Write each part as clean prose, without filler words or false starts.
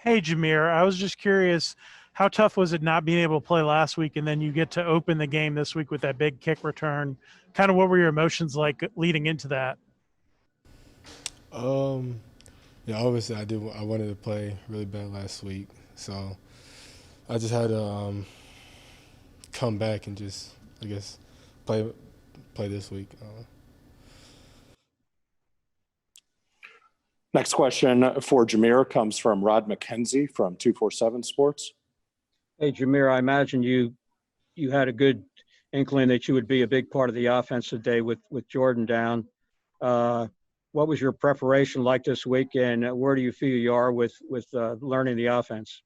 Hey, Jahmyr, I was just curious, how tough was it not being able to play last week and then you get to open the game this week with that big kick return? Kind of what were your emotions like leading into that? Um, yeah, obviously I wanted to play really bad last week, so I just had to come back and just, I guess, play play this week. Next question for Jahmyr comes from Rod McKenzie from 247 Sports. Hey, Jahmyr, I imagine you had a good inkling that you would be a big part of the offense today with Jordan down. What was your preparation like this week, and where do you feel you are with learning the offense?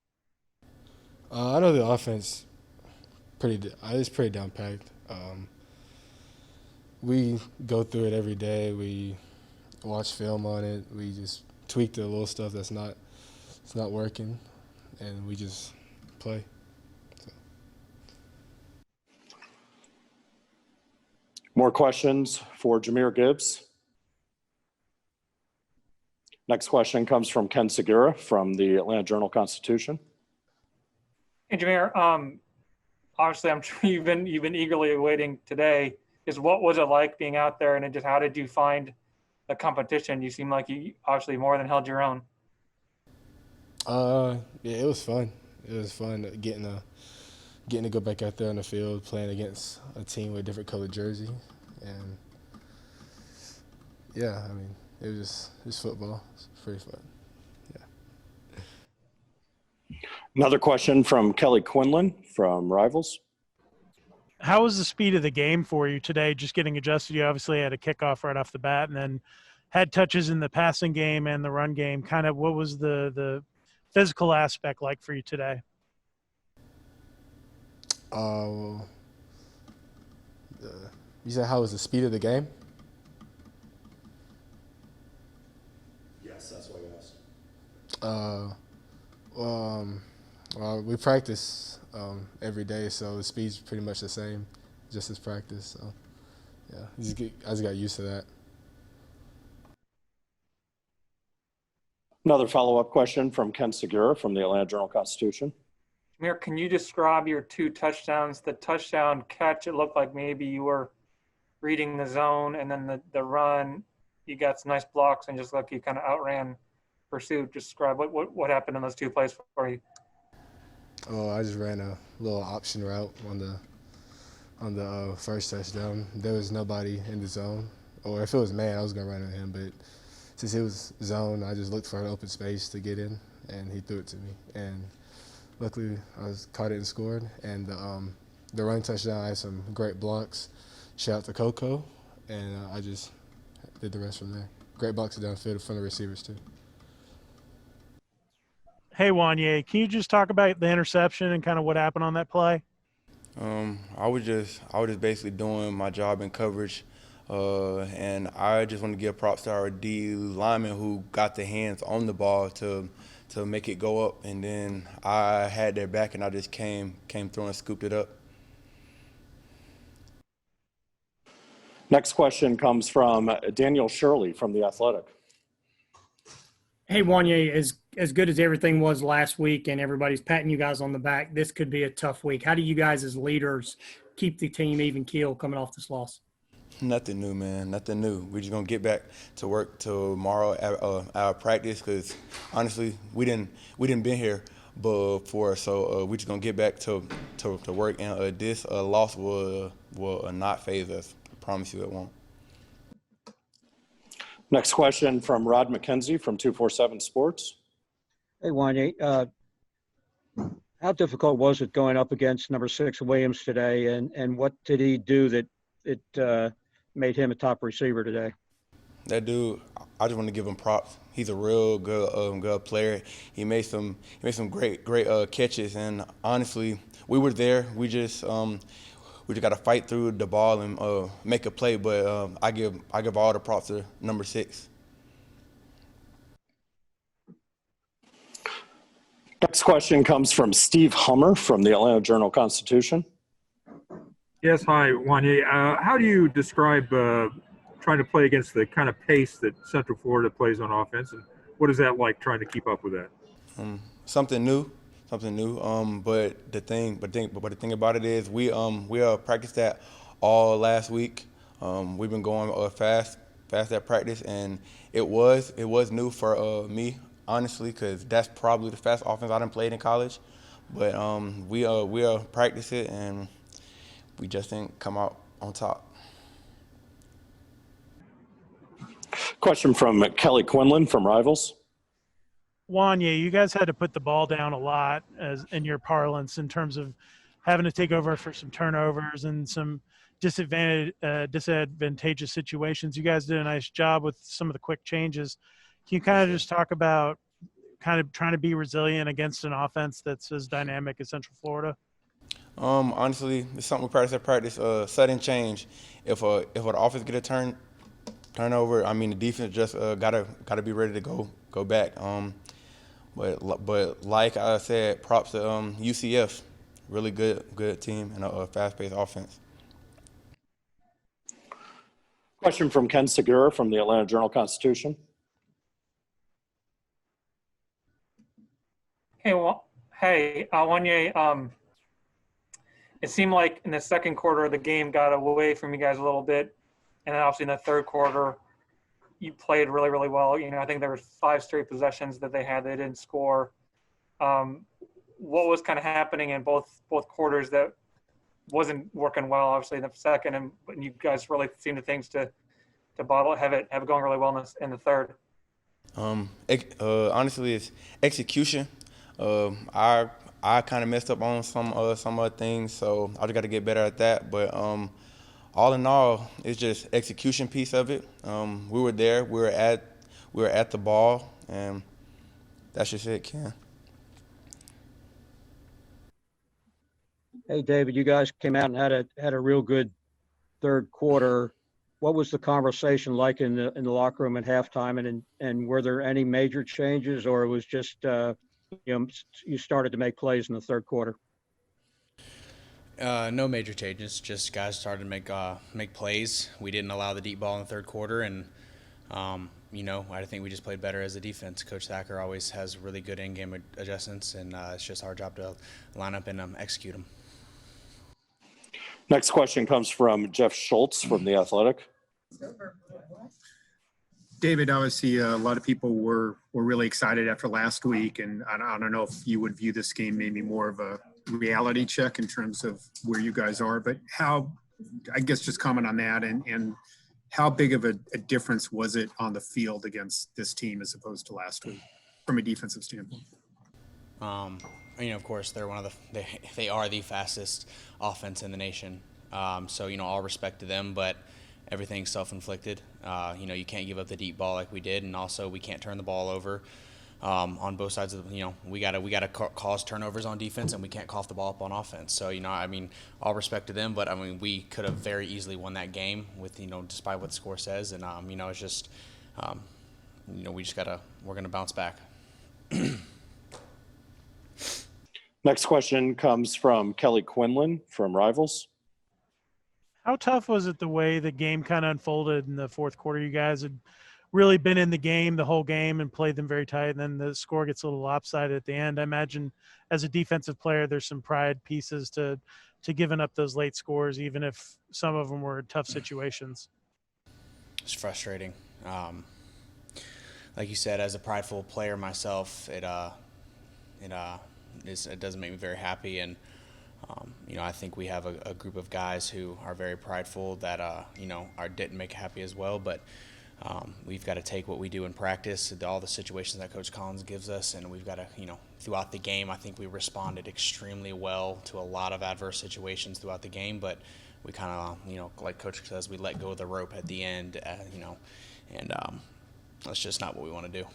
I know the offense it's pretty down packed. We go through it every day. We watch film on it. We just tweak the little stuff it's not working, and we just play. So. More questions for Jahmyr Gibbs. Next question comes from Ken Segura from the Atlanta Journal-Constitution. Hey, Jahmyr, obviously I'm sure you've been eagerly awaiting today. What was it like being out there, and then just how did you find the competition? You seem like you obviously more than held your own. Yeah, it was fun. It was fun getting to go back out there on the field, playing against a team with a different colored jersey, and yeah, I mean, it was football. It's pretty fun. Yeah. Another question from Kelly Quinlan from Rivals. How was the speed of the game for you today, just getting adjusted? You obviously had a kickoff right off the bat and then had touches in the passing game and the run game. Kind of what was the physical aspect like for you today? Well, you said how was the speed of the game? Yes, that's what I asked. Well, we practice every day, so the speed's pretty much the same, just as practice. So, yeah, I just got used to that. Another follow-up question from Ken Segura from the Atlanta Journal-Constitution. Jahmyr, can you describe your two touchdowns? The touchdown catch, it looked like maybe you were reading the zone, and then the run, you got some nice blocks and just like you kind of outran pursuit. Describe what happened in those two plays for you. Oh, I just ran a little option route on the first touchdown. There was nobody in the zone, or if it was man, I was gonna run at him. But since it was zone, I just looked for an open space to get in, and he threw it to me. And luckily, caught it and scored. And the running touchdown, I had some great blocks. Shout out to Coco, and I just did the rest from there. Great blocks downfield from the receivers too. Hey, Juanyeh, can you just talk about the interception and kind of what happened on that play? I was just basically doing my job in coverage, and I just want to give props to our D lineman who got the hands on the ball to make it go up, and then I had their back and I just came through and scooped it up. Next question comes from Daniel Shirley from The Athletic. Hey, Juanyeh, as good as everything was last week and everybody's patting you guys on the back, this could be a tough week. How do you guys as leaders keep the team even keel coming off this loss? Nothing new, man. Nothing new. We're just gonna get back to work tomorrow at our practice because honestly, we didn't been here before, so we're just gonna get back to work. And this loss will not phase us. I promise you, it won't. Next question from Rod McKenzie from 247 Sports. Hey, Juanyeh, how difficult was it going up against number 6 Williams today, and what did he do that it made him a top receiver today? That dude, I just want to give him props. He's a real good player. He made some great catches, and honestly, we were there. We just got to fight through the ball and make a play. But I give all the props to number 6. Next question comes from Steve Hummer from the Atlanta Journal-Constitution. Yes, hi, Juanyeh. How do you describe trying to play against the kind of pace that Central Florida plays on offense, and what is that like trying to keep up with that? something new. But the thing about it is we practiced that all last week. We've been going fast at practice, and it was new for me, honestly, because that's probably the fast offense I done played in college. But we practice it, and we just didn't come out on top. Question from Kelly Quinlan from Rivals. Juanyeh, you guys had to put the ball down a lot, as in your parlance, in terms of having to take over for some turnovers and some disadvantageous situations. You guys did a nice job with some of the quick changes. Can you kind of just talk about kind of trying to be resilient against an offense that's as dynamic as Central Florida? Honestly, it's something we practice at practice. Sudden change. If an offense get a turnover, I mean the defense just gotta be ready to go back. But like I said, props to UCF, really good team and a fast-paced offense. Question from Ken Segura from the Atlanta Journal-Constitution. Hey, Juanyeh, it seemed like in the second quarter the game got away from you guys a little bit, and then obviously in the third quarter you played really, really well. You know, I think there were 5 straight possessions that they didn't score. What was kind of happening in both quarters that wasn't working well? Obviously in the second, and you guys really seemed to have it going really well in the third. Honestly, it's execution. I kind of messed up on some other things, so I just got to get better at that. But all in all, it's just execution piece of it. We were there, we were at the ball, and that's just it, Ken. Hey, David, you guys came out and had a real good third quarter. What was the conversation like in the locker room at halftime, and were there any major changes, or it was just you started to make plays in the third quarter? No major changes. Just guys started to make plays. We didn't allow the deep ball in the third quarter, and I think we just played better as a defense. Coach Thacker always has really good in-game adjustments, and it's just our job to line up and execute them. Next question comes from Jeff Schultz from The Athletic. David, obviously a lot of people were really excited after last week, and I don't know if you would view this game maybe more of a reality check in terms of where you guys are, but I guess just comment on that, and how big of a difference was it on the field against this team as opposed to last week from a defensive standpoint? Of course, they're they are the fastest offense in the nation. So all respect to them, but everything's self-inflicted. You can't give up the deep ball like we did, and also we can't turn the ball over on both sides of we gotta cause turnovers on defense, and we can't cough the ball up on offense. So all respect to them, but we could have very easily won that game with despite what the score says, and it's just we're gonna bounce back. Next question comes from Kelly Quinlan from Rivals. How tough was it the way the game kind of unfolded in the fourth quarter? You guys had really been in the game the whole game and played them very tight, and then the score gets a little lopsided at the end. I imagine as a defensive player there's some pride pieces to giving up those late scores, even if some of them were tough situations. It's frustrating. Like you said, as a prideful player myself, it doesn't make me very happy, and I think we have a group of guys who are very prideful that didn't make happy as well, but we've got to take what we do in practice, all the situations that Coach Collins gives us, and we've got to throughout the game I think we responded extremely well to a lot of adverse situations throughout the game, but we kind of like Coach says, we let go of the rope at the end, and that's just not what we want to do.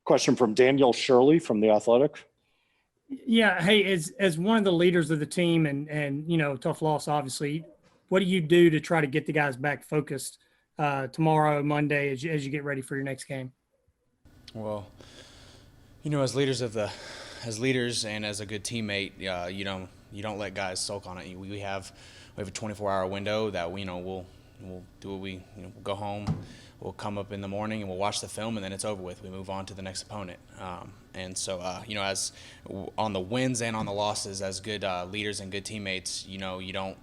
Question from Daniel Shirley from The Athletic. Yeah. Hey, as one of the leaders of the team and tough loss, obviously, what do you do to try to get the guys back focused tomorrow, Monday, as you get ready for your next game? Well, as leaders and as a good teammate, you don't let guys sulk on it. We have a 24-hour window that we'll do what we'll go home, we'll come up in the morning and we'll watch the film, and then it's over with. We move on to the next opponent. And so, as on the wins and on the losses, as good leaders and good teammates, you don't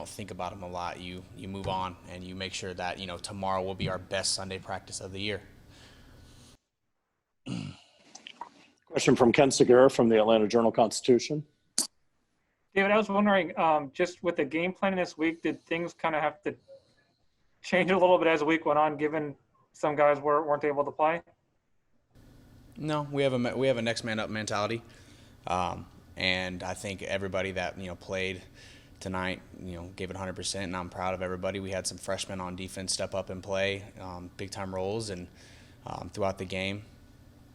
think about them a lot. You move on and you make sure that tomorrow will be our best Sunday practice of the year. Question from Ken Segura from the Atlanta Journal-Constitution. David, I was wondering, just with the game plan this week, did things kind of have to change a little bit as the week went on, given some guys weren't able to play? No, we have a next man up mentality, and I think everybody that played tonight gave it 100%, and I'm proud of everybody. We had some freshmen on defense step up and play big time roles and throughout the game.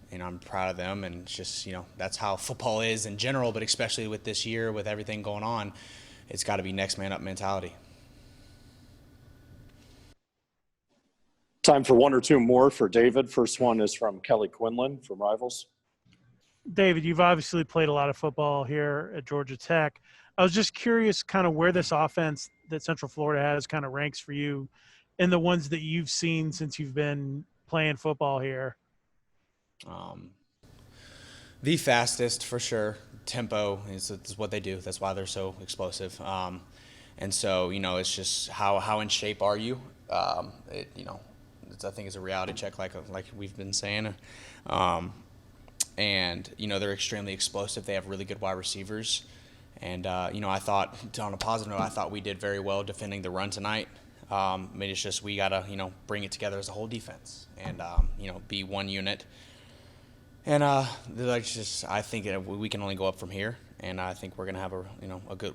And I'm proud of them, and it's just, that's how football is in general, but especially with this year, with everything going on, it's got to be next man up mentality. Time for one or two more for David. First one is from Kelly Quinlan from Rivals. David, you've obviously played a lot of football here at Georgia Tech. I was just curious kind of where this offense that Central Florida has kind of ranks for you in the ones that you've seen since you've been playing football here. The fastest for sure. Tempo is what they do. That's why they're so explosive. And so it's just how in shape are you? I think it's a reality check, like we've been saying. And they're extremely explosive. They have really good wide receivers. And I thought, on a positive note, I thought we did very well defending the run tonight. It's just we gotta bring it together as a whole defense and be one unit. And I think we can only go up from here, and I think we're gonna have a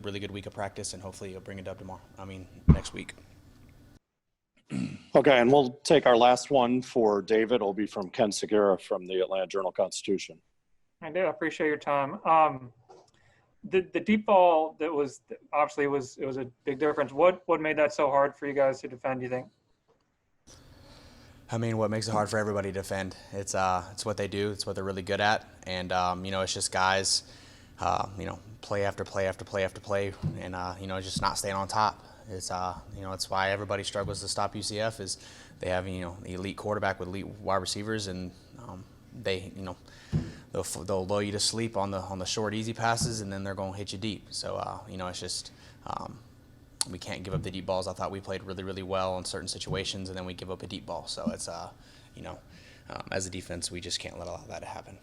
really good week of practice, and hopefully bring it up next week. Okay, and we'll take our last one for David. It'll be from Ken Segura from the Atlanta Journal-Constitution. I do appreciate your time. The deep ball that was obviously it was a big difference. What made that so hard for you guys to defend, do you think? What makes it hard for everybody to defend? It's what they do. It's what they're really good at. And, it's just guys, play after play after play after play and, just not staying on top. It's, it's why everybody struggles to stop UCF is they have, the elite quarterback with elite wide receivers, and they'll lull you to sleep on the short, easy passes, and then they're going to hit you deep. So, it's just we can't give up the deep balls. I thought we played really, really well in certain situations, and then we give up a deep ball. So it's, as a defense, we just can't allow that to happen.